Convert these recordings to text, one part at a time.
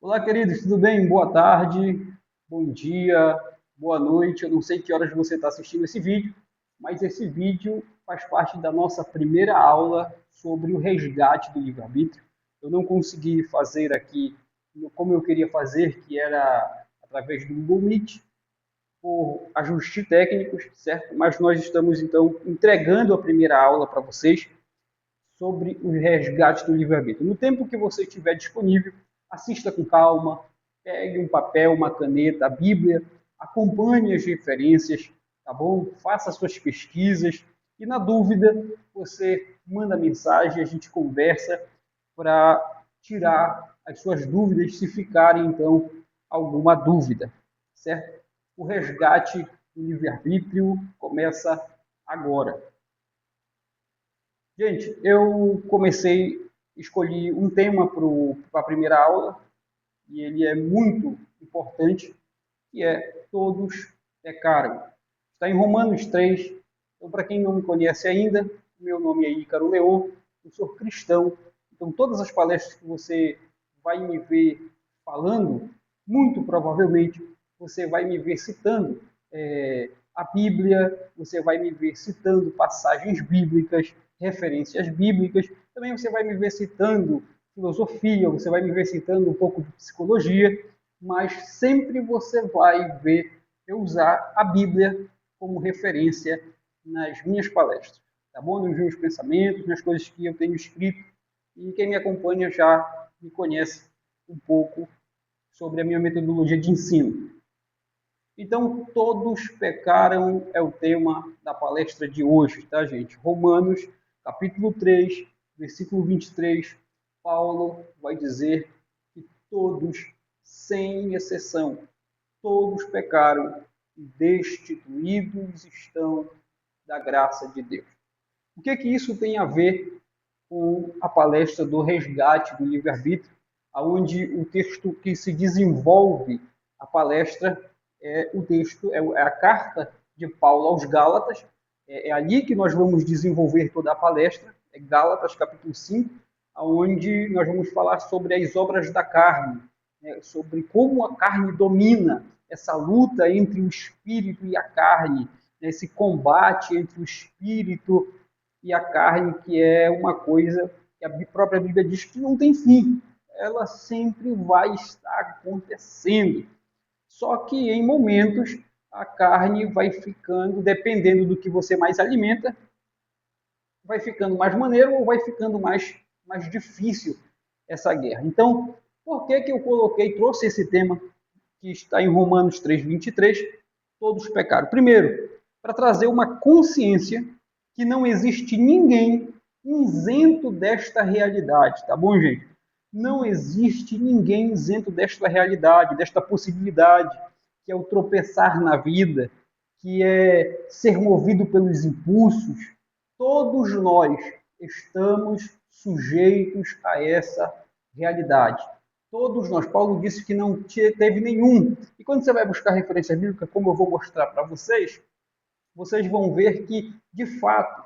Olá, queridos, tudo bem? Boa tarde, bom dia, boa noite. Eu não sei que horas você está assistindo esse vídeo, mas esse vídeo faz parte da nossa primeira aula sobre o resgate do livre-arbítrio. Eu não consegui fazer aqui como eu queria fazer, que era através do Google Meet, por ajustes técnicos, certo? Mas nós estamos, então, entregando a primeira aula para vocês sobre o resgate do livre-arbítrio. No tempo que você estiver disponível, assista com calma, pegue um papel, uma caneta, a Bíblia, acompanhe as referências, tá bom? Faça suas pesquisas e, na dúvida, você manda mensagem, a gente conversa para tirar as suas dúvidas, se ficarem, então, alguma dúvida, certo? O resgate do livre-arbítrio começa agora. Gente, eu escolhi um tema para a primeira aula, e ele é muito importante, que é todos pecaram. Está em Romanos 3. Então, para quem não me conhece ainda, meu nome é Ícaro Leon, eu sou cristão. Então, todas as palestras que você vai me ver falando, muito provavelmente você vai me ver citando a Bíblia, você vai me ver citando passagens bíblicas, referências bíblicas, também você vai me ver citando filosofia, você vai me ver citando um pouco de psicologia, mas sempre você vai ver eu usar a Bíblia como referência nas minhas palestras, tá bom? Nos meus pensamentos, nas coisas que eu tenho escrito, e quem me acompanha já me conhece um pouco sobre a minha metodologia de ensino. Então, todos pecaram é o tema da palestra de hoje, tá, gente? Romanos, capítulo 3, versículo 23, Paulo vai dizer que todos, sem exceção, todos pecaram e destituídos estão da graça de Deus. O que isso tem a ver com a palestra do resgate do livre-arbítrio, onde o texto que se desenvolve a palestra o texto, é a carta de Paulo aos Gálatas, é ali que nós vamos desenvolver toda a palestra, é Gálatas capítulo 5, onde nós vamos falar sobre as obras da carne, sobre como a carne domina essa luta entre o espírito e a carne, esse combate entre o espírito e a carne, que é uma coisa que a própria Bíblia diz que não tem fim. Ela sempre vai estar acontecendo. Só que em momentos a carne vai ficando, dependendo do que você mais alimenta, vai ficando mais maneiro ou vai ficando mais difícil essa guerra. Então, por que eu trouxe esse tema que está em Romanos 3:23? Todos pecaram. Primeiro, para trazer uma consciência que não existe ninguém isento desta realidade, tá bom, gente? Não existe ninguém isento desta realidade, desta possibilidade, que é o tropeçar na vida, que é ser movido pelos impulsos. Todos nós estamos sujeitos a essa realidade. Todos nós. Paulo disse que não teve nenhum. E quando você vai buscar referência bíblica, como eu vou mostrar para vocês, vocês vão ver que, de fato,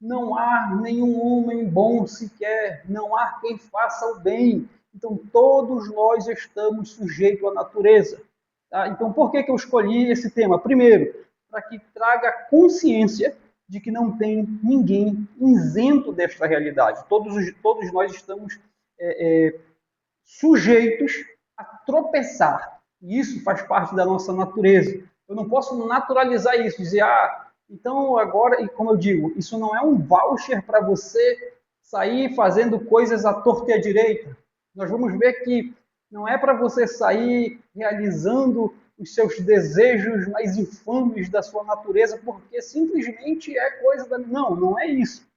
não há nenhum homem bom sequer, não há quem faça o bem. Então, todos nós estamos sujeitos à natureza. Tá? Então, por que eu escolhi esse tema? Primeiro, para que traga consciência de que não tem ninguém isento desta realidade. Todos nós estamos sujeitos a tropeçar. E isso faz parte da nossa natureza. Eu não posso naturalizar isso, dizer, então agora, e como eu digo, isso não é um voucher para você sair fazendo coisas à torta e à direita. Nós vamos ver que não é para você sair realizando os seus desejos mais infames da sua natureza, porque simplesmente é coisa da... Não é isso.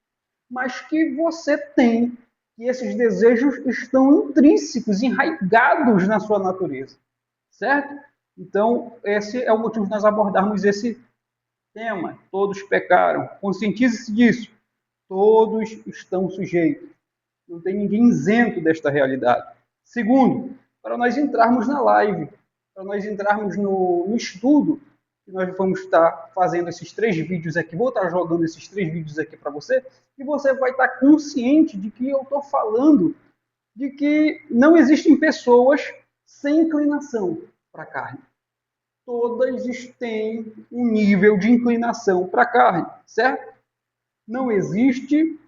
Mas que você tem, que esses desejos estão intrínsecos, enraigados na sua natureza. Certo? Então, esse é o motivo de nós abordarmos esse tema. Todos pecaram. Conscientize-se disso. Todos estão sujeitos. Não tem ninguém isento desta realidade. Segundo, para nós entrarmos na live, para nós entrarmos no estudo, que nós vamos estar fazendo esses 3 vídeos aqui, vou estar jogando esses 3 vídeos aqui para você, e você vai estar consciente de que eu estou falando de que não existem pessoas sem inclinação para a carne. Todas têm um nível de inclinação para a carne, certo? Não existe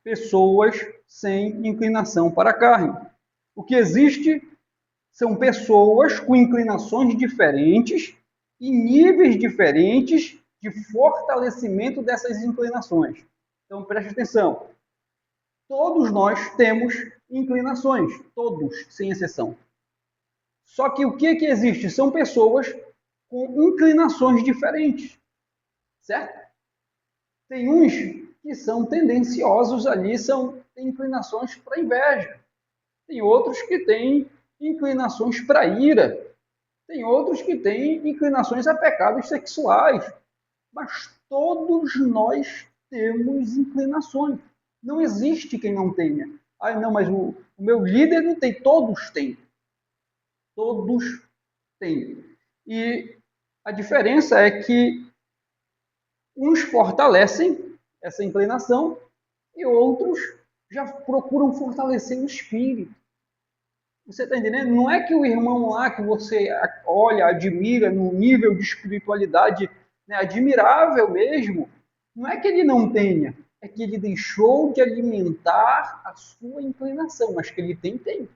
pessoas sem inclinação para a carne. O que existe são pessoas com inclinações diferentes e níveis diferentes de fortalecimento dessas inclinações. Então, preste atenção. Todos nós temos inclinações, todos, sem exceção. Só que o que existe? São pessoas com inclinações diferentes, certo? Tem uns que são tendenciosos ali, têm inclinações para inveja. Tem outros que têm inclinações para ira. Tem outros que têm inclinações a pecados sexuais. Mas todos nós temos inclinações. Não existe quem não tenha. Ah, não, mas o meu líder não tem. Todos têm. Todos têm. E a diferença é que uns fortalecem essa inclinação e outros já procuram fortalecer o espírito. Você está entendendo? Não é que o irmão lá que você olha, admira, num nível de espiritualidade, né, admirável mesmo, não é que ele não tenha, é que ele deixou de alimentar a sua inclinação, mas que ele tem.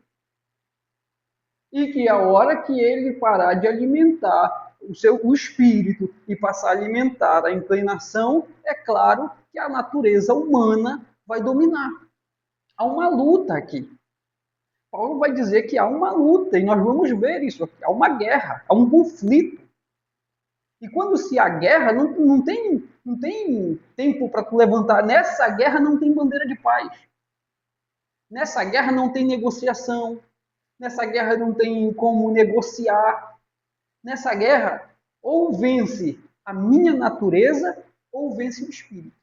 E que a hora que ele parar de alimentar o espírito e passar a alimentar a inclinação, é claro que a natureza humana vai dominar. Há uma luta aqui. Paulo vai dizer que há uma luta, e nós vamos ver isso aqui. Há uma guerra, há um conflito. E quando se há guerra, não tem tempo para tu levantar. Nessa guerra não tem bandeira de paz. Nessa guerra não tem negociação. Nessa guerra não tem como negociar. Nessa guerra, ou vence a minha natureza, ou vence o espírito.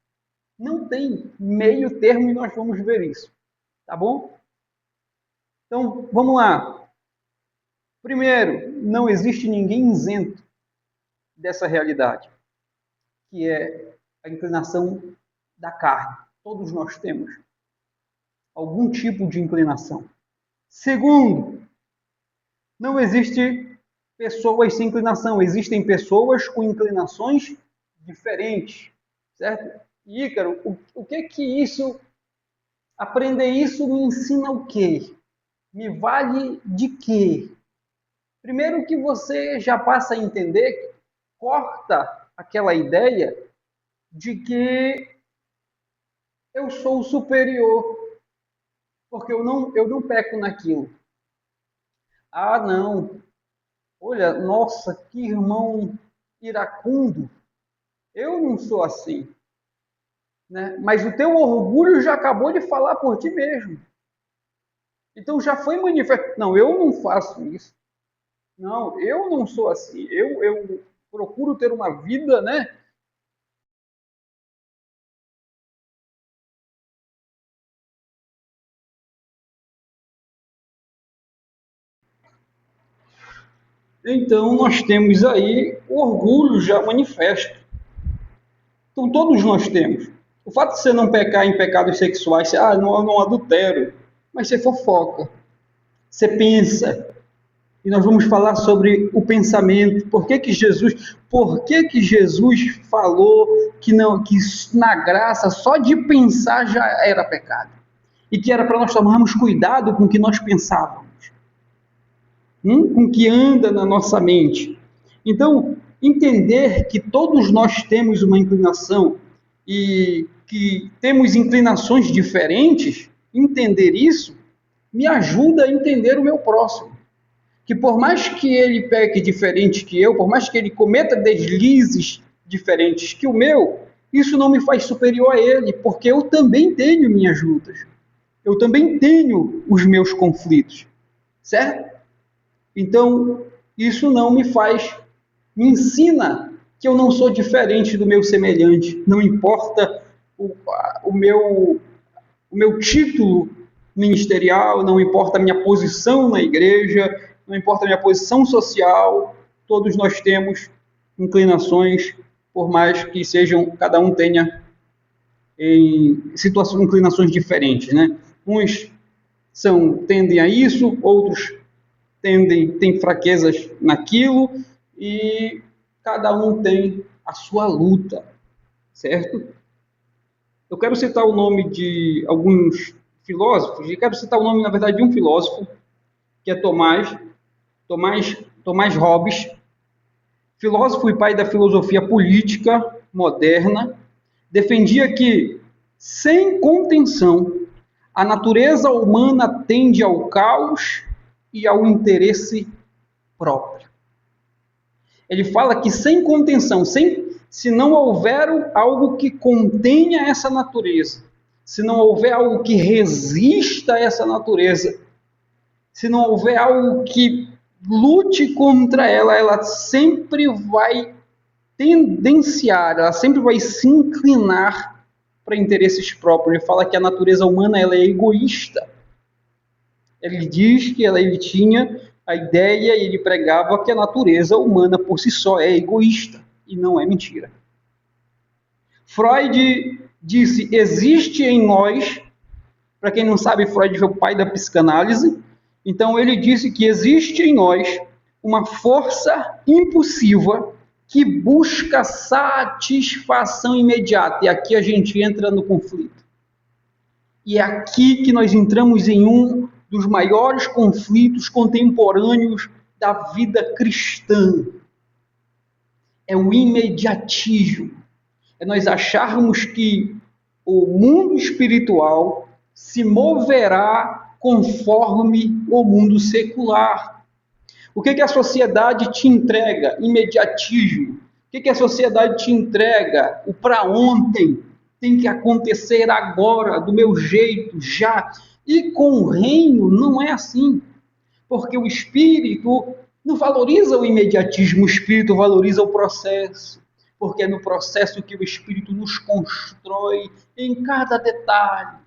Não tem meio termo e nós vamos ver isso. Tá bom? Então, vamos lá. Primeiro, não existe ninguém isento dessa realidade, que é a inclinação da carne. Todos nós temos algum tipo de inclinação. Segundo, não existe pessoas sem inclinação, existem pessoas com inclinações diferentes, certo? E, Ícaro, o que isso, aprender isso me ensina o quê? Me vale de quê? Primeiro que você já passa a entender, corta aquela ideia de que eu sou o superior, porque eu não peco naquilo. Ah, não. Olha, nossa, que irmão iracundo. Eu não sou assim. Né? Mas o teu orgulho já acabou de falar por ti mesmo. Então já foi manifestado. Não, eu não faço isso. Não, eu não sou assim. Eu procuro ter uma vida, né? Então nós temos aí o orgulho já manifesto. Então todos nós temos. O fato de você não pecar em pecados sexuais, você, não adultero, mas você fofoca, você pensa. E nós vamos falar sobre o pensamento. Por que Jesus falou que não, que na graça só de pensar já era pecado? E que era para nós tomarmos cuidado com o que nós pensávamos, com o que anda na nossa mente. Então, entender que todos nós temos uma inclinação e que temos inclinações diferentes, entender isso me ajuda a entender o meu próximo. Que por mais que ele peque diferente que eu, por mais que ele cometa deslizes diferentes que o meu, isso não me faz superior a ele, porque eu também tenho minhas lutas. Eu também tenho os meus conflitos, certo? Então, isso não me ensina que eu não sou diferente do meu semelhante, não importa o meu título ministerial, não importa a minha posição na igreja, não importa a minha posição social, todos nós temos inclinações, por mais que sejam, cada um tenha em situações, inclinações diferentes, né? Uns tendem a isso, outros tem fraquezas naquilo e cada um tem a sua luta, certo? Eu quero citar o nome de alguns filósofos, e quero citar o nome, na verdade, de um filósofo, que é Tomás Hobbes, filósofo e pai da filosofia política moderna, defendia que, sem contenção, a natureza humana tende ao caos e ao interesse próprio. Ele fala que sem contenção, se não houver algo que contenha essa natureza, se não houver algo que resista a essa natureza, se não houver algo que lute contra ela, ela sempre vai tendenciar, ela sempre vai se inclinar para interesses próprios. Ele fala que a natureza humana ela é egoísta. Ele diz que ele tinha a ideia e ele pregava que a natureza humana por si só é egoísta, e não é mentira. Freud disse, existe em nós, para quem não sabe, Freud foi o pai da psicanálise, então ele disse que existe em nós uma força impulsiva que busca satisfação imediata, e aqui a gente entra no conflito. E é aqui que nós entramos em um dos maiores conflitos contemporâneos da vida cristã. É o imediatismo. É nós acharmos que o mundo espiritual se moverá conforme o mundo secular. O que a sociedade te entrega? Imediatismo. O que a sociedade te entrega? O para ontem. Tem que acontecer agora, do meu jeito, já. E com o reino não é assim, porque o espírito não valoriza o imediatismo, o espírito valoriza o processo, porque é no processo que o espírito nos constrói em cada detalhe.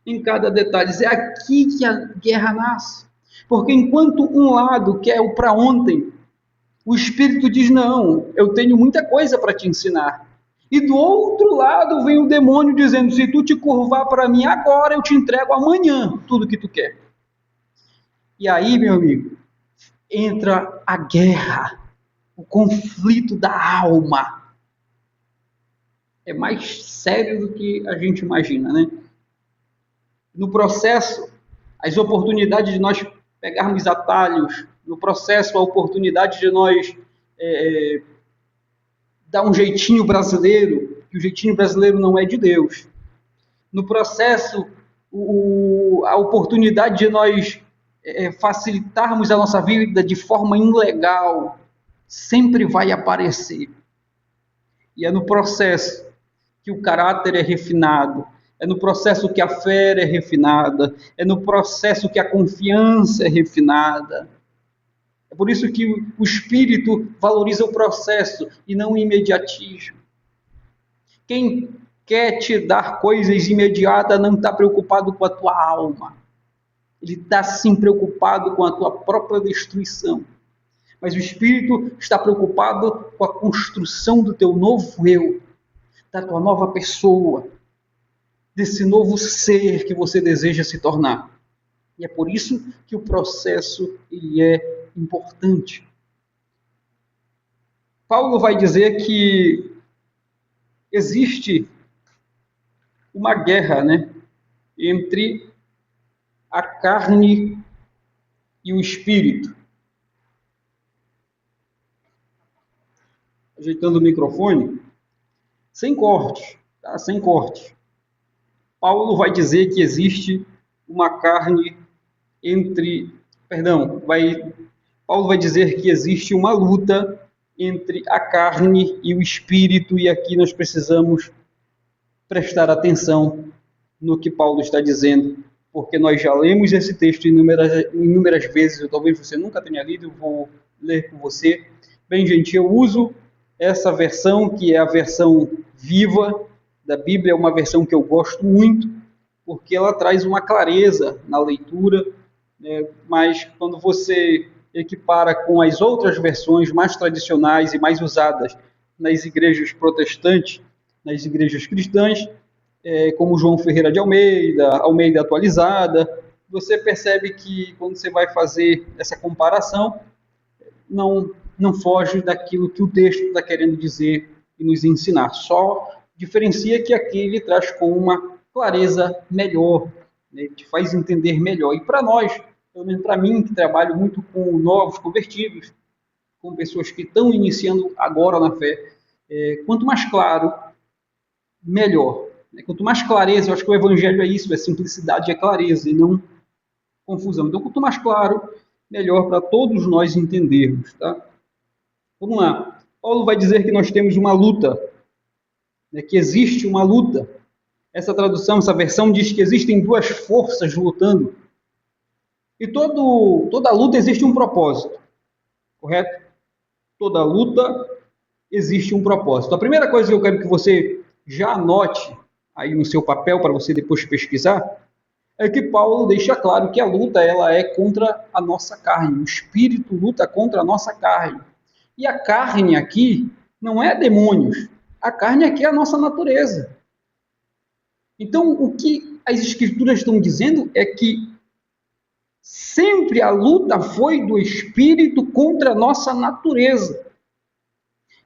Em cada detalhe. É aqui que a guerra nasce. Porque enquanto um lado quer o para ontem, o espírito diz, não, eu tenho muita coisa para te ensinar. E do outro lado vem o demônio dizendo, se tu te curvar para mim agora, eu te entrego amanhã tudo que tu quer. E aí, meu amigo, entra a guerra, o conflito da alma. É mais sério do que a gente imagina, né? No processo, as oportunidades de nós pegarmos atalhos, no processo, a oportunidade de nós dar um jeitinho brasileiro, que o jeitinho brasileiro não é de Deus. No processo, a oportunidade de nós facilitarmos a nossa vida de forma ilegal sempre vai aparecer. E é no processo que o caráter é refinado, é no processo que a fé é refinada, é no processo que a confiança é refinada. É por isso que o espírito valoriza o processo e não o imediatismo. Quem quer te dar coisas imediatas não está preocupado com a tua alma. Ele está sim preocupado com a tua própria destruição. Mas o espírito está preocupado com a construção do teu novo eu, da tua nova pessoa, desse novo ser que você deseja se tornar. E é por isso que o processo ele é importante. Paulo vai dizer que existe uma guerra, né, entre a carne e o espírito. Ajeitando o microfone, sem corte, tá? Sem corte. Paulo vai dizer que existe uma carne Paulo vai dizer que existe uma luta entre a carne e o espírito, e aqui nós precisamos prestar atenção no que Paulo está dizendo, porque nós já lemos esse texto inúmeras vezes, talvez você nunca tenha lido, eu vou ler com você. Bem, gente, eu uso essa versão, que é a versão viva da Bíblia, é uma versão que eu gosto muito, porque ela traz uma clareza na leitura, né? Mas quando você equipara com as outras versões mais tradicionais e mais usadas nas igrejas protestantes, nas igrejas cristãs, como João Ferreira de Almeida, Almeida atualizada, você percebe que quando você vai fazer essa comparação, não foge daquilo que o texto está querendo dizer e nos ensinar. Só diferencia que aqui ele traz com uma clareza melhor, né? Te faz entender melhor. E para nós, pelo menos para mim, que trabalho muito com novos convertidos, com pessoas que estão iniciando agora na fé, quanto mais claro, melhor. Quanto mais clareza, eu acho que o evangelho é isso, é simplicidade, é clareza e não confusão. Então, quanto mais claro, melhor para todos nós entendermos. Tá? Vamos lá. Paulo vai dizer que nós temos uma luta, né, que existe uma luta. Essa tradução, essa versão diz que existem duas forças lutando. E toda luta existe um propósito, correto? Toda luta existe um propósito. A primeira coisa que eu quero que você já anote aí no seu papel para você depois pesquisar é que Paulo deixa claro que a luta ela é contra a nossa carne. O espírito luta contra a nossa carne. E a carne aqui não é demônios. A carne aqui é a nossa natureza. Então, o que as escrituras estão dizendo é que sempre a luta foi do espírito contra a nossa natureza.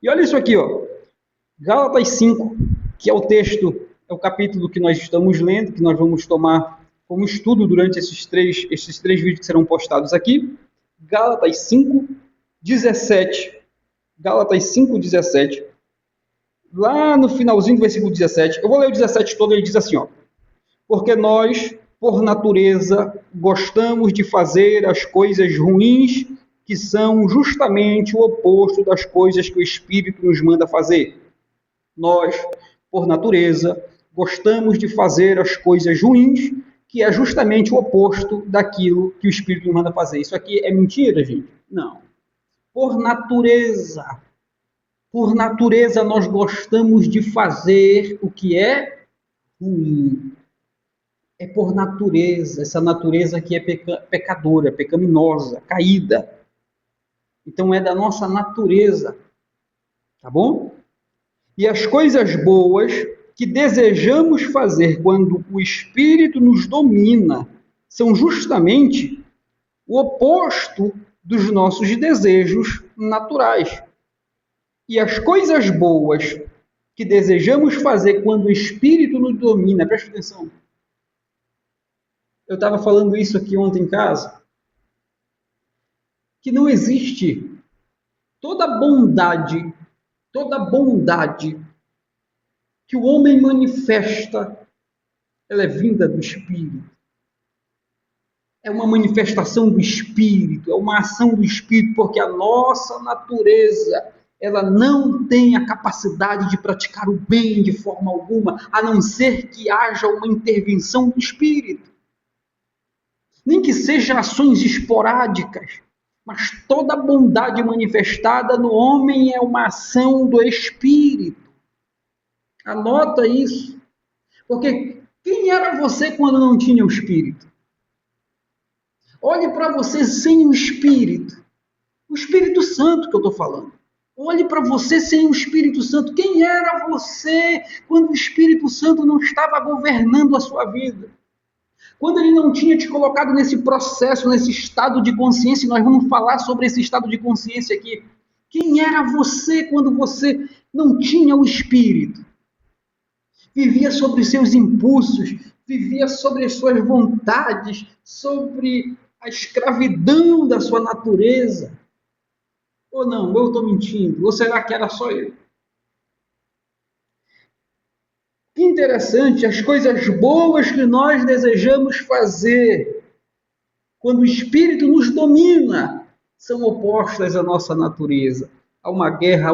E olha isso aqui, ó. Gálatas 5, que é o texto, é o capítulo que nós estamos lendo, que nós vamos tomar como estudo durante esses três vídeos que serão postados aqui. Gálatas 5, 17. Gálatas 5, 17. Lá no finalzinho do versículo 17, eu vou ler o 17 todo, ele diz assim, ó. Porque nós, por natureza, gostamos de fazer as coisas ruins, que são justamente o oposto das coisas que o Espírito nos manda fazer. Nós, por natureza, gostamos de fazer as coisas ruins, que é justamente o oposto daquilo que o Espírito nos manda fazer. Isso aqui é mentira, gente? Não. Por natureza nós gostamos de fazer o que é ruim. É por natureza, essa natureza que é pecadora, pecaminosa, caída. Então é da nossa natureza, tá bom? E as coisas boas que desejamos fazer quando o Espírito nos domina são justamente o oposto dos nossos desejos naturais. E as coisas boas que desejamos fazer quando o Espírito nos domina, presta atenção. Eu estava falando isso aqui ontem em casa, que não existe toda bondade que o homem manifesta, ela é vinda do Espírito. É uma manifestação do Espírito, é uma ação do Espírito, porque a nossa natureza, ela não tem a capacidade de praticar o bem de forma alguma, a não ser que haja uma intervenção do Espírito. Nem que sejam ações esporádicas, mas toda bondade manifestada no homem é uma ação do Espírito. Anota isso. Porque quem era você quando não tinha o Espírito? Olhe para você sem o Espírito. O Espírito Santo que eu estou falando. Olhe para você sem o Espírito Santo. Quem era você quando o Espírito Santo não estava governando a sua vida? Quando ele não tinha te colocado nesse processo, nesse estado de consciência, nós vamos falar sobre esse estado de consciência aqui. Quem era você quando você não tinha o Espírito? Vivia sobre seus impulsos, vivia sobre as suas vontades, sobre a escravidão da sua natureza. Ou não, eu estou mentindo? Ou será que era só eu? Que interessante, as coisas boas que nós desejamos fazer, quando o Espírito nos domina, são opostas à nossa natureza. Há uma guerra,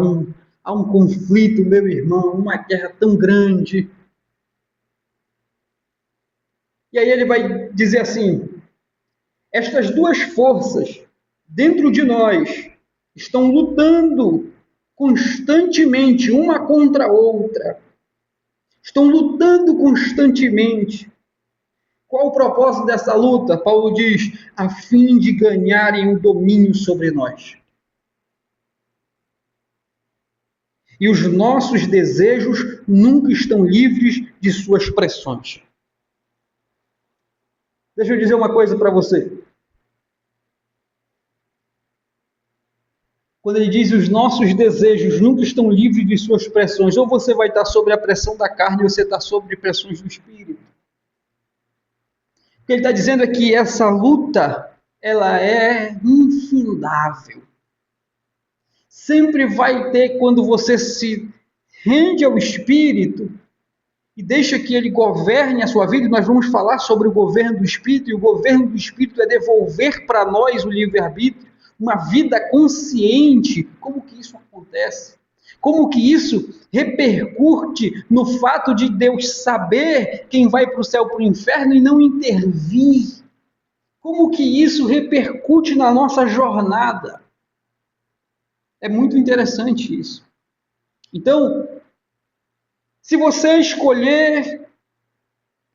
há um conflito, meu irmão, uma guerra tão grande. E aí ele vai dizer assim, estas duas forças dentro de nós estão lutando constantemente uma contra a outra. Estão lutando constantemente. Qual o propósito dessa luta? Paulo diz, a fim de ganharem o domínio sobre nós. E os nossos desejos nunca estão livres de suas pressões. Deixa eu dizer uma coisa para você. Quando ele diz os nossos desejos nunca estão livres de suas pressões, ou você vai estar sob a pressão da carne, ou você está sob pressões do espírito. O que ele está dizendo é que essa luta, ela é infindável. Sempre vai ter, quando você se rende ao espírito e deixa que ele governe a sua vida, e nós vamos falar sobre o governo do espírito, e o governo do espírito é devolver para nós o livre-arbítrio, uma vida consciente. Como que isso acontece? Como que isso repercute no fato de Deus saber quem vai para o céu, para o inferno e não intervir? Como que isso repercute na nossa jornada? É muito interessante isso. Então, se você escolher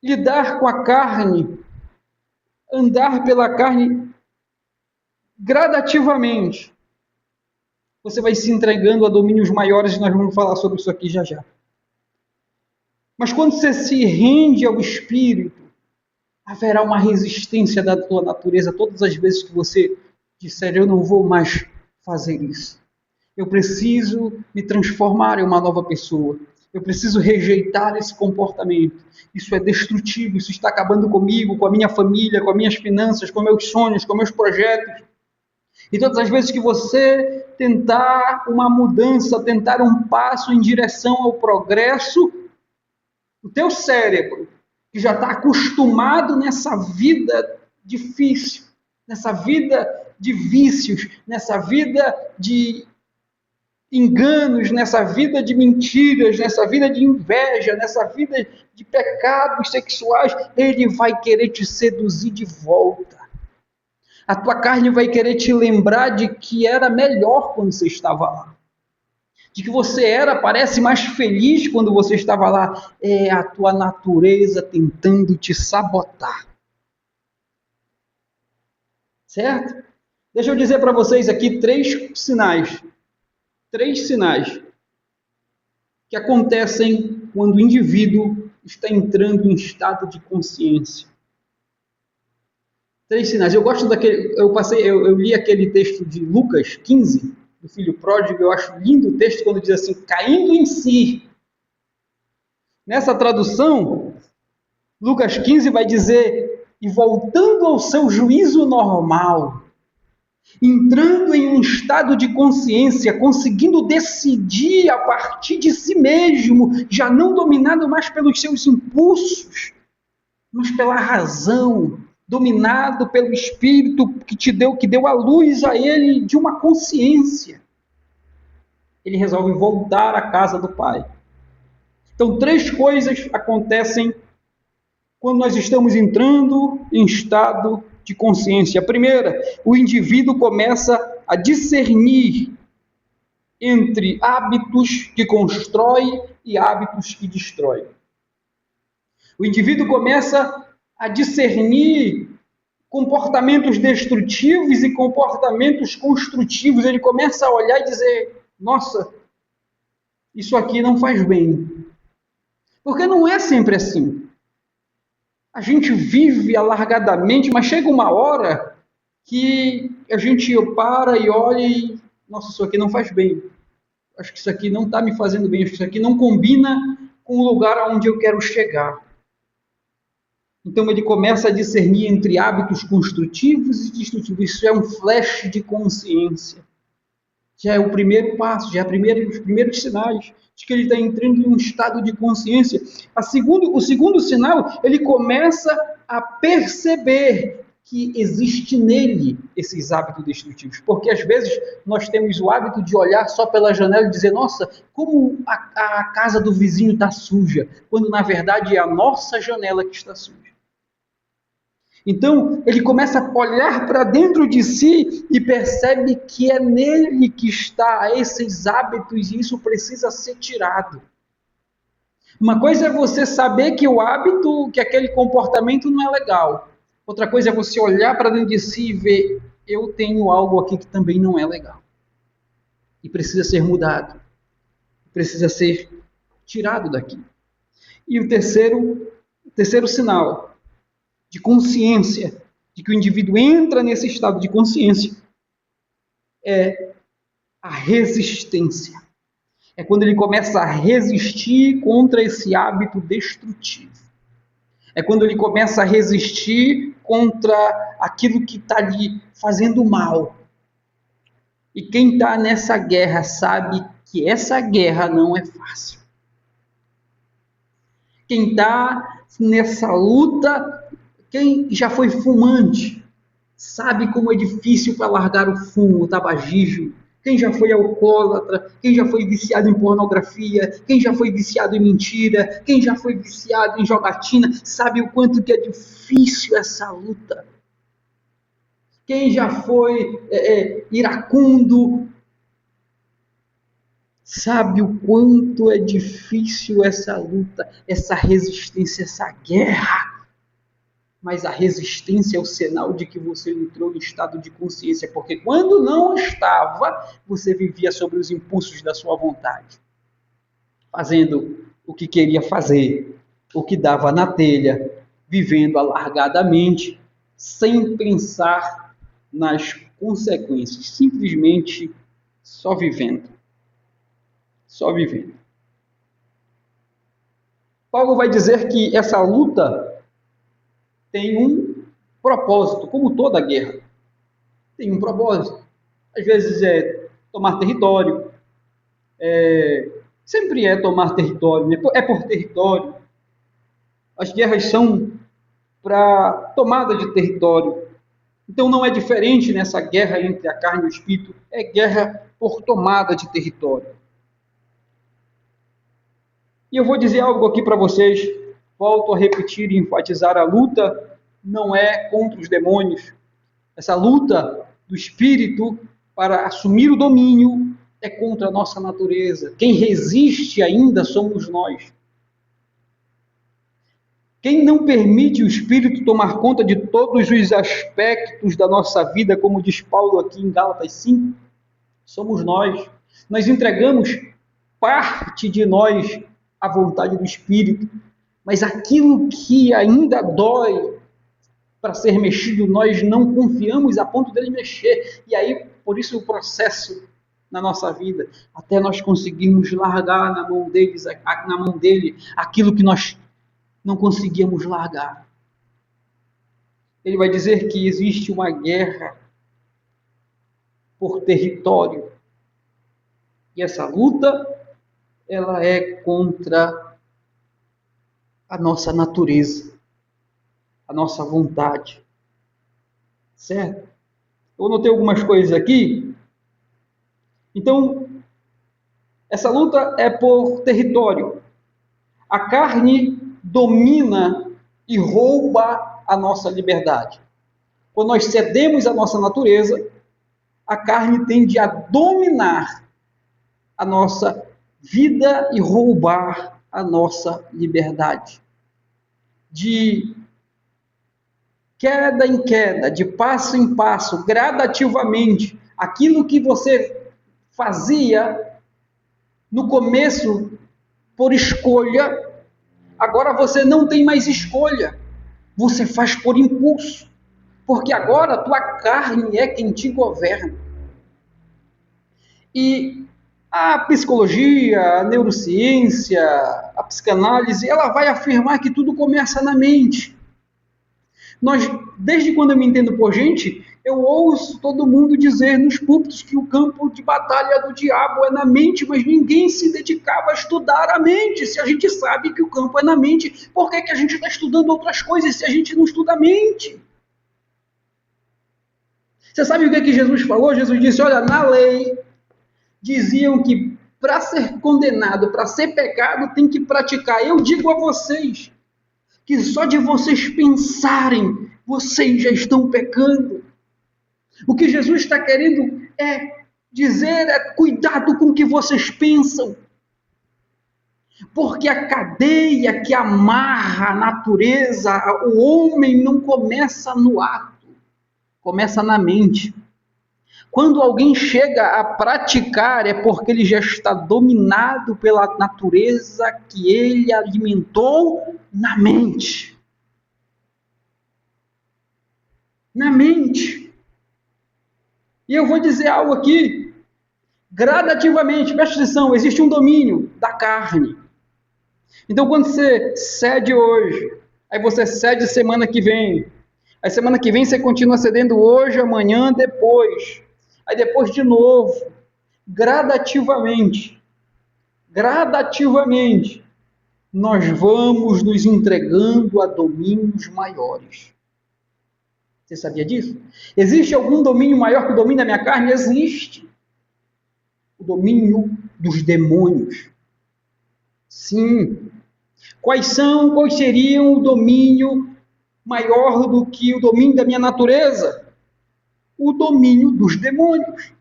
lidar com a carne, andar pela carne gradativamente, você vai se entregando a domínios maiores, e nós vamos falar sobre isso aqui já já. Mas quando você se rende ao Espírito, haverá uma resistência da tua natureza todas as vezes que você disser, eu não vou mais fazer isso. Eu preciso me transformar em uma nova pessoa. Eu preciso rejeitar esse comportamento. Isso é destrutivo, isso está acabando comigo, com a minha família, com as minhas finanças, com meus sonhos, com meus projetos. E todas as vezes que você tentar uma mudança, tentar um passo em direção ao progresso, o teu cérebro, que já está acostumado nessa vida difícil, nessa vida de vícios, nessa vida de enganos, nessa vida de mentiras, nessa vida de inveja, nessa vida de pecados sexuais, ele vai querer te seduzir de volta. A tua carne vai querer te lembrar de que era melhor quando você estava lá. De que você era, parece mais feliz quando você estava lá. É a tua natureza tentando te sabotar. Certo? Deixa eu dizer para vocês aqui três sinais que acontecem quando o indivíduo está entrando em estado de consciência. Três sinais. Eu gosto daquele. Eu li aquele texto de Lucas 15, do filho pródigo. Eu acho lindo o texto quando diz assim: caindo em si. Nessa tradução, Lucas 15 vai dizer: e voltando ao seu juízo normal, entrando em um estado de consciência, conseguindo decidir a partir de si mesmo, já não dominado mais pelos seus impulsos, mas pela razão, dominado pelo Espírito que deu a luz a ele de uma consciência. Ele resolve voltar à casa do Pai. Então, três coisas acontecem quando nós estamos entrando em estado de consciência. A primeira, o indivíduo começa a discernir entre hábitos que constrói e hábitos que destrói. O indivíduo começa a discernir comportamentos destrutivos e comportamentos construtivos. Ele começa a olhar e dizer, nossa, isso aqui não faz bem. Porque não é sempre assim. A gente vive alargadamente, mas chega uma hora que a gente para e olha e, nossa, isso aqui não faz bem. Acho que isso aqui não está me fazendo bem, acho que isso aqui não combina com o lugar onde eu quero chegar. Então ele começa a discernir entre hábitos construtivos e destrutivos. Isso é um flash de consciência. Já é o primeiro passo, já é os primeiros sinais de que ele está entrando em um estado de consciência. O segundo sinal, ele começa a perceber que existe nele esses hábitos destrutivos. Porque às vezes nós temos o hábito de olhar só pela janela e dizer, nossa, como a casa do vizinho está suja, quando na verdade é a nossa janela que está suja. Então, ele começa a olhar para dentro de si e percebe que é nele que está esses hábitos e isso precisa ser tirado. Uma coisa é você saber que o hábito, que aquele comportamento não é legal. Outra coisa é você olhar para dentro de si e ver, eu tenho algo aqui que também não é legal. E precisa ser mudado. Precisa ser tirado daqui. E o terceiro sinal, de consciência, de que o indivíduo entra nesse estado de consciência, é a resistência. É quando ele começa a resistir contra esse hábito destrutivo. É quando ele começa a resistir contra aquilo que está lhe fazendo mal. E quem está nessa guerra sabe que essa guerra não é fácil. Quem está nessa luta, quem já foi fumante, sabe como é difícil para largar o fumo, o tabagismo. Quem já foi alcoólatra, quem já foi viciado em pornografia, quem já foi viciado em mentira, quem já foi viciado em jogatina, sabe o quanto que é difícil essa luta. Quem já foi iracundo, sabe o quanto é difícil essa luta, essa resistência, essa guerra. Mas a resistência é o sinal de que você entrou em estado de consciência, porque quando não estava, você vivia sobre os impulsos da sua vontade, fazendo o que queria fazer, o que dava na telha, vivendo alargadamente, sem pensar nas consequências, simplesmente só vivendo. Só vivendo. Paulo vai dizer que essa luta tem um propósito, como toda guerra. Tem um propósito. Às vezes é tomar território, sempre é tomar território, é por território. As guerras são para tomada de território. Então não é diferente nessa guerra entre a carne e o espírito, é guerra por tomada de território. E eu vou dizer algo aqui para vocês, volto a repetir e enfatizar, a luta não é contra os demônios. Essa luta do espírito para assumir o domínio é contra a nossa natureza. Quem resiste ainda somos nós. Quem não permite o espírito tomar conta de todos os aspectos da nossa vida, como diz Paulo aqui em Gálatas 5, somos nós. Nós entregamos parte de nós à vontade do espírito, mas aquilo que ainda dói para ser mexido, nós não confiamos a ponto dele mexer. E aí, por isso o processo na nossa vida, até nós conseguirmos largar na mão dele aquilo que nós não conseguíamos largar. Ele vai dizer que existe uma guerra por território. E essa luta, ela é contra a nossa natureza, a nossa vontade. Certo? Eu notei algumas coisas aqui. Então, essa luta é por território. A carne domina e rouba a nossa liberdade. Quando nós cedemos à nossa natureza, a carne tende a dominar a nossa vida e roubar a nossa liberdade. De queda em queda, de passo em passo, gradativamente, aquilo que você fazia no começo por escolha, agora você não tem mais escolha. Você faz por impulso, porque agora a tua carne é quem te governa. E a psicologia, a neurociência, a psicanálise, ela vai afirmar que tudo começa na mente. Desde quando eu me entendo por gente, eu ouço todo mundo dizer nos púlpitos que o campo de batalha do diabo é na mente, mas ninguém se dedicava a estudar a mente. Se a gente sabe que o campo é na mente, por que a gente está estudando outras coisas se a gente não estuda a mente? Você sabe o que Jesus falou? Jesus disse, olha, na lei diziam que para ser condenado, para ser pecado, tem que praticar. Eu digo a vocês que só de vocês pensarem, vocês já estão pecando. O que Jesus está querendo dizer cuidado com o que vocês pensam. Porque a cadeia que amarra a natureza, o homem não começa no ato, começa na mente. Quando alguém chega a praticar, é porque ele já está dominado pela natureza que ele alimentou na mente. na mente. E eu vou dizer algo aqui, gradativamente, presta atenção, existe um domínio da carne. Então, quando você cede hoje, aí você cede semana que vem, aí semana que vem você continua cedendo hoje, amanhã, depois, aí depois de novo, gradativamente, nós vamos nos entregando a domínios maiores. Você sabia disso? Existe algum domínio maior que o domínio da minha carne? Existe. O domínio dos demônios. Sim. Quais seriam o domínio maior do que o domínio da minha natureza? O domínio dos demônios.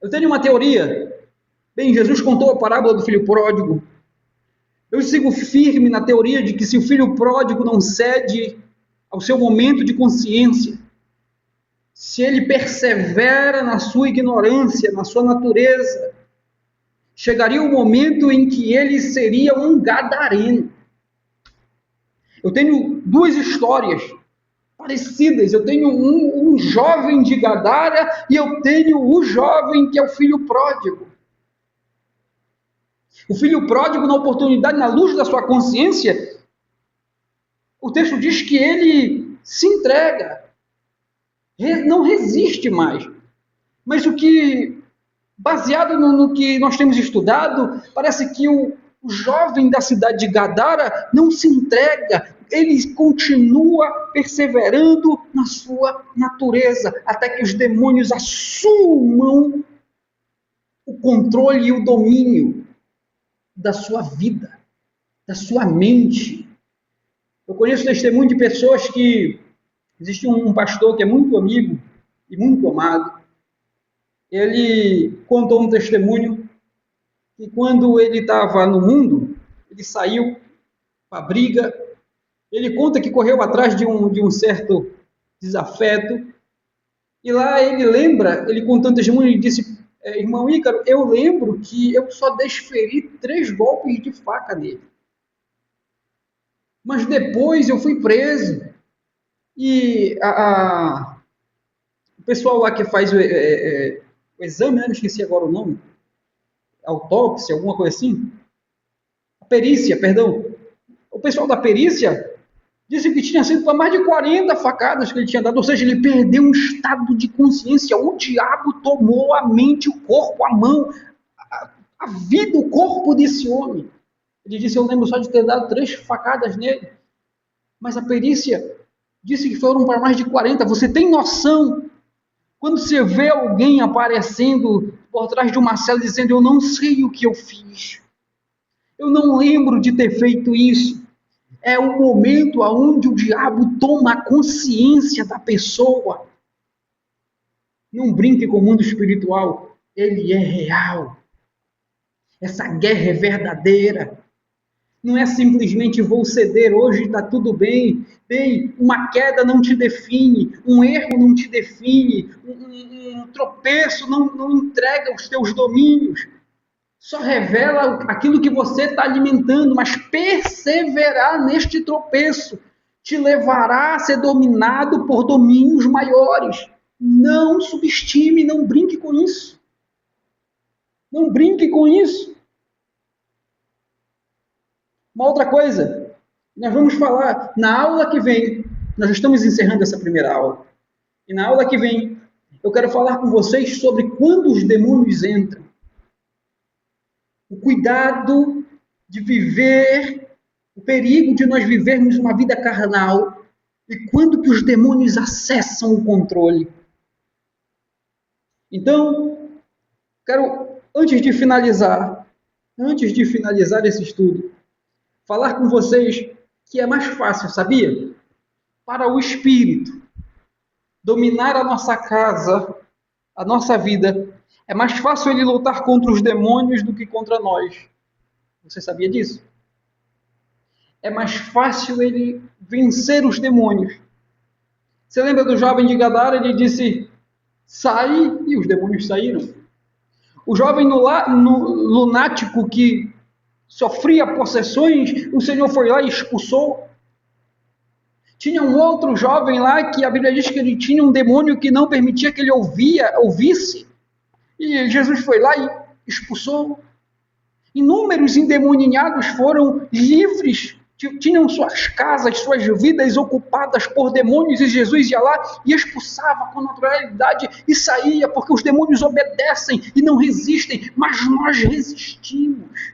Eu tenho uma teoria. Bem, Jesus contou a parábola do filho pródigo. Eu sigo firme na teoria de que se o filho pródigo não cede ao seu momento de consciência, se ele persevera na sua ignorância, na sua natureza, chegaria o momento em que ele seria um gadareno. Eu tenho duas histórias parecidas. Eu tenho um jovem de Gadara e eu tenho o jovem que é o filho pródigo. O filho pródigo, na oportunidade, na luz da sua consciência, o texto diz que ele se entrega, não resiste mais. Mas baseado no que nós temos estudado, parece que o jovem da cidade de Gadara não se entrega, ele continua perseverando na sua natureza, até que os demônios assumam o controle e o domínio da sua vida, da sua mente. Eu conheço testemunho de pessoas que... Existe um pastor que é muito amigo e muito amado. Ele contou um testemunho que quando ele estava no mundo, ele saiu para a briga. Ele conta que correu atrás de um certo desafeto. E lá ele contando o testemunho, ele disse: irmão Ícaro, eu lembro que eu só desferi 3 golpes de faca nele. Mas depois eu fui preso. E o pessoal lá que faz o exame, não esqueci agora o nome, autópsia, alguma coisa assim, a perícia, perdão, o pessoal da perícia disse que tinha sido para mais de 40 facadas que ele tinha dado, ou seja, ele perdeu um estado de consciência, o diabo tomou a mente, o corpo, a mão, a vida, o corpo desse homem. Ele disse: eu lembro só de ter dado 3 facadas nele, mas a perícia disse que foram para mais de 40. Você tem noção? Quando você vê alguém aparecendo por trás de uma cela dizendo: eu não sei o que eu fiz, eu não lembro de ter feito isso, é o momento onde o diabo toma a consciência da pessoa. Não brinque com o mundo espiritual, ele é real. Essa guerra é verdadeira. Não é simplesmente vou ceder hoje, está tudo bem. Bem, uma queda não te define, um erro não te define, um tropeço não entrega os teus domínios. Só revela aquilo que você está alimentando, mas perseverar neste tropeço te levará a ser dominado por domínios maiores. Não subestime, não brinque com isso. Não brinque com isso. Uma outra coisa, nós vamos falar na aula que vem, nós estamos encerrando essa primeira aula, e na aula que vem eu quero falar com vocês sobre quando os demônios entram. O cuidado de viver, o perigo de nós vivermos uma vida carnal, e quando que os demônios acessam o controle. Então, quero, antes de finalizar esse estudo, falar com vocês que é mais fácil, sabia? Para o espírito dominar a nossa casa, a nossa vida, é mais fácil ele lutar contra os demônios do que contra nós. Você sabia disso? É mais fácil ele vencer os demônios. Você lembra do jovem de Gadara? Ele disse: sai, e os demônios saíram. O jovem lunático que sofria possessões, o Senhor foi lá e expulsou. Tinha um outro jovem lá que a Bíblia diz que ele tinha um demônio que não permitia que ele ouvisse. E Jesus foi lá e expulsou. Inúmeros endemoniados foram livres, tinham suas casas, suas vidas ocupadas por demônios, e Jesus ia lá e expulsava com naturalidade e saía, porque os demônios obedecem e não resistem, mas nós resistimos.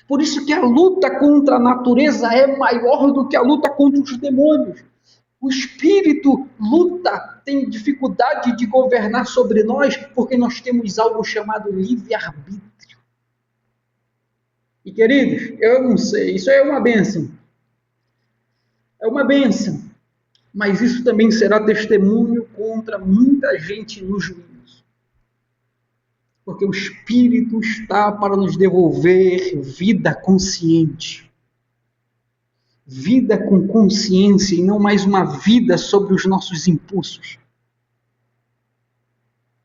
Por isso que a luta contra a natureza é maior do que a luta contra os demônios. O espírito luta, tem dificuldade de governar sobre nós, porque nós temos algo chamado livre-arbítrio. E queridos, eu não sei, isso é uma bênção. É uma bênção. Mas isso também será testemunho contra muita gente no juízo. Porque o Espírito está para nos devolver vida consciente. Vida com consciência e não mais uma vida sobre os nossos impulsos.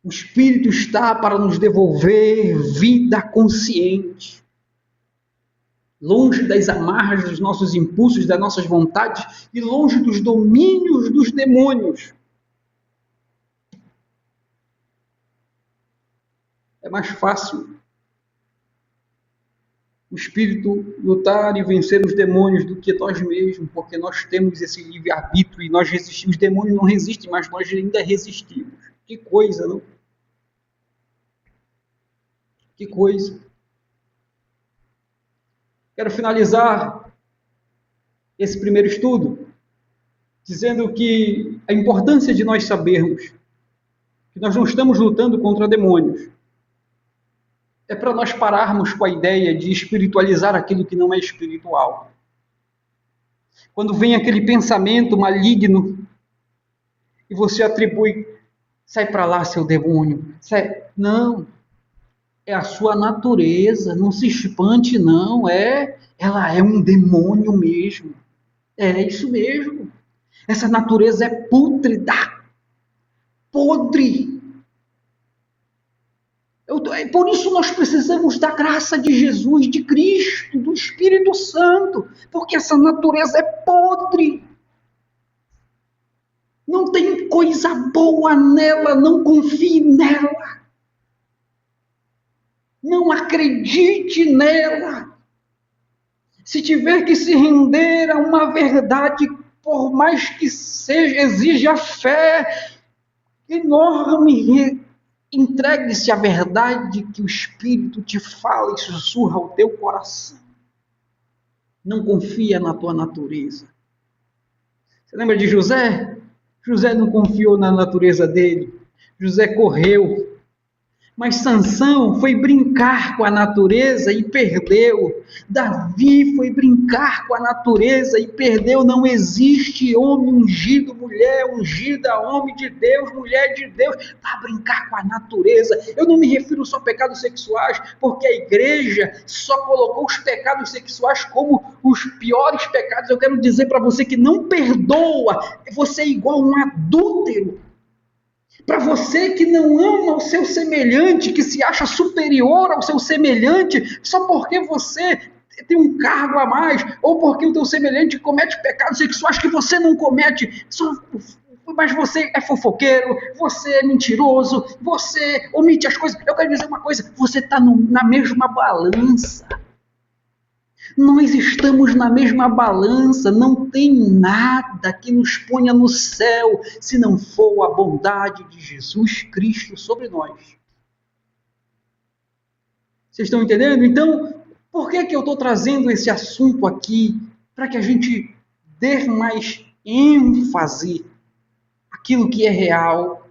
O Espírito está para nos devolver vida consciente. Longe das amarras dos nossos impulsos, das nossas vontades e longe dos domínios dos demônios. É mais fácil o Espírito lutar e vencer os demônios do que nós mesmos, porque nós temos esse livre-arbítrio e nós resistimos. Os demônios não resistem, mas nós ainda resistimos. Que coisa, não? Que coisa. Quero finalizar esse primeiro estudo dizendo que a importância de nós sabermos que nós não estamos lutando contra demônios é para nós pararmos com a ideia de espiritualizar aquilo que não é espiritual. Quando vem aquele pensamento maligno e você atribui, sai para lá, seu demônio. Não, é a sua natureza, não se espante, não. Ela é um demônio mesmo. É isso mesmo. Essa natureza é pútrida, podre. Por isso nós precisamos da graça de Jesus, de Cristo, do Espírito Santo, porque essa natureza é podre. Não tem coisa boa nela, não confie nela. Não acredite nela. Se tiver que se render a uma verdade, por mais que seja, exija fé enorme, entregue-se à verdade que o Espírito te fala e sussurra ao teu coração. Não confia na tua natureza. Você lembra de José? José não confiou na natureza dele. José correu. Mas Sansão foi brincar com a natureza e perdeu. Davi foi brincar com a natureza e perdeu. Não existe homem ungido, mulher ungida, homem de Deus, mulher de Deus, para brincar com a natureza. Eu não me refiro só a pecados sexuais, porque a igreja só colocou os pecados sexuais como os piores pecados. Eu quero dizer para você que não perdoa. Você é igual a um adúltero. Para você que não ama o seu semelhante, que se acha superior ao seu semelhante, só porque você tem um cargo a mais, ou porque o teu semelhante comete pecados sexuais que você não comete, mas você é fofoqueiro, você é mentiroso, você omite as coisas. Eu quero dizer uma coisa, você está na mesma balança. Nós estamos na mesma balança, não tem nada que nos ponha no céu se não for a bondade de Jesus Cristo sobre nós. Vocês estão entendendo? Então, por que eu estou trazendo esse assunto aqui? Para que a gente dê mais ênfase àquilo que é real.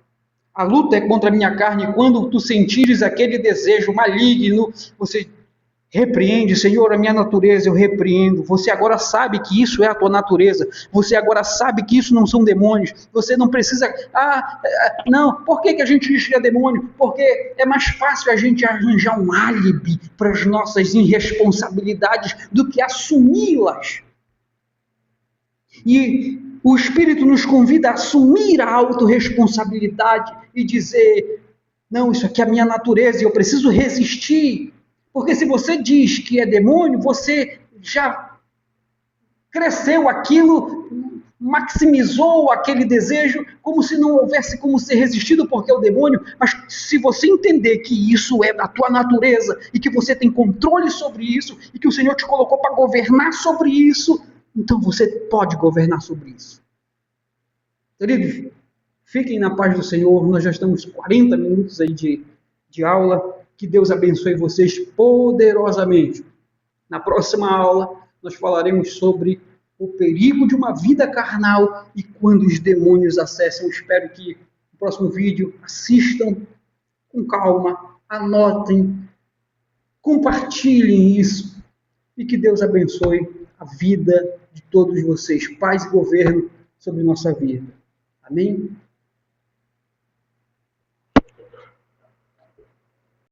A luta é contra a minha carne. Quando tu sentires aquele desejo maligno, você repreende, Senhor, a minha natureza eu repreendo. Você agora sabe que isso é a tua natureza. Você agora sabe que isso não são demônios. Você não precisa... não, por que a gente diz que é demônio? Porque é mais fácil a gente arranjar um álibi para as nossas irresponsabilidades do que assumi-las. E o Espírito nos convida a assumir a autorresponsabilidade e dizer, não, isso aqui é a minha natureza e eu preciso resistir. Porque se você diz que é demônio, você já cresceu aquilo, maximizou aquele desejo, como se não houvesse como ser resistido, porque é o demônio. Mas se você entender que isso é da tua natureza e que você tem controle sobre isso e que o Senhor te colocou para governar sobre isso, então você pode governar sobre isso. Queridos, fiquem na paz do Senhor. Nós já estamos 40 minutos aí de aula. Que Deus abençoe vocês poderosamente. Na próxima aula, nós falaremos sobre o perigo de uma vida carnal e quando os demônios acessam. Espero que no próximo vídeo assistam com calma, anotem, compartilhem isso e que Deus abençoe a vida de todos vocês, paz e governo sobre nossa vida. Amém?